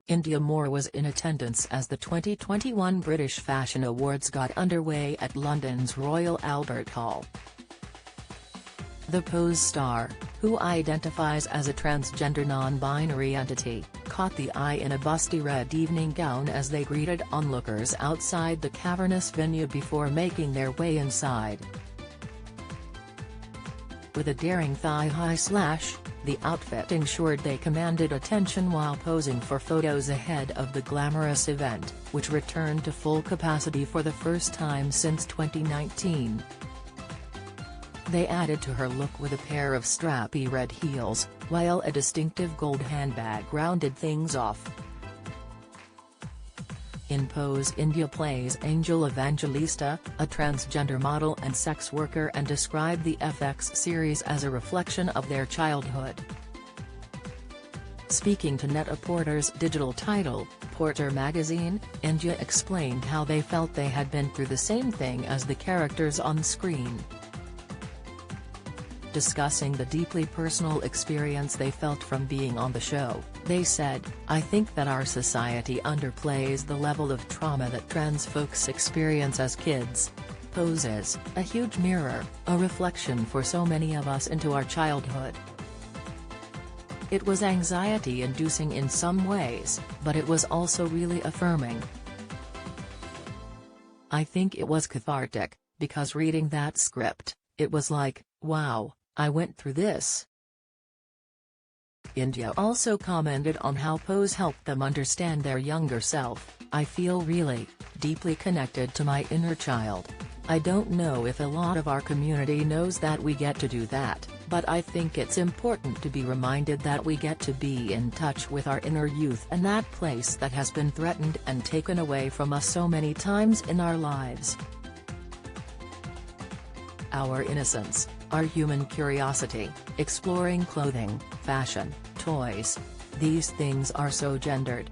Indya Moore was in attendance as the 2021 British Fashion Awards got underway at London's Royal Albert Hall. The Pose star, who identifies as a transgender non-binary entity, caught the eye in a busty red evening gown as they greeted onlookers outside the cavernous venue before making their way inside. With a daring thigh-high slash, the outfit ensured they commanded attention while posing for photos ahead of the glamorous event, which returned to full capacity for the first time since 2019. They added to her look with a pair of strappy red heels, while a distinctive gold handbag rounded things off. In Pose, Indya plays Angel Evangelista, a transgender model and sex worker, and described the FX series as a reflection of their childhood. Speaking to Net-a-Porter's digital title, Porter magazine, Indya explained how they felt they had been through the same thing as the characters on screen. Discussing the deeply personal experience they felt from being on the show, they said, "I think that our society underplays the level of trauma that trans folks experience as kids. Pose is a huge mirror, a reflection for so many of us into our childhood. It was anxiety-inducing in some ways, but it was also really affirming. I think it was cathartic, because reading that script, it was like, wow, I went through this." Indya also commented on how Pose helped them understand their younger self. "I feel really, deeply connected to my inner child. I don't know if a lot of our community knows that we get to do that, but I think it's important to be reminded that we get to be in touch with our inner youth and that place that has been threatened and taken away from us so many times in our lives. Our innocence, our human curiosity, exploring clothing, fashion, toys. These things are so gendered.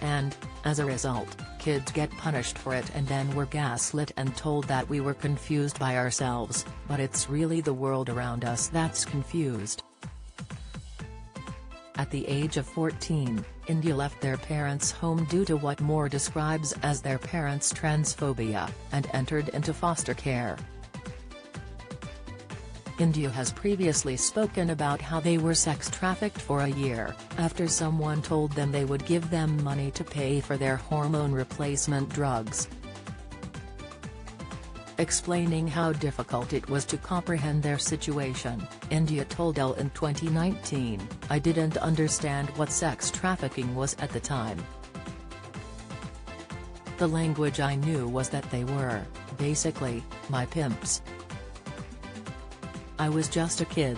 And, as a result, kids get punished for it, and then we're gaslit and told that we were confused by ourselves, but it's really the world around us that's confused." At the age of 14, Indya left their parents' home due to what Moore describes as their parents' transphobia, and entered into foster care. Indya has previously spoken about how they were sex trafficked for a year, after someone told them they would give them money to pay for their hormone replacement drugs. Explaining how difficult it was to comprehend their situation, Indya told Elle in 2019, "I didn't understand what sex trafficking was at the time. The language I knew was that they were, basically, my pimps. I was just a kid."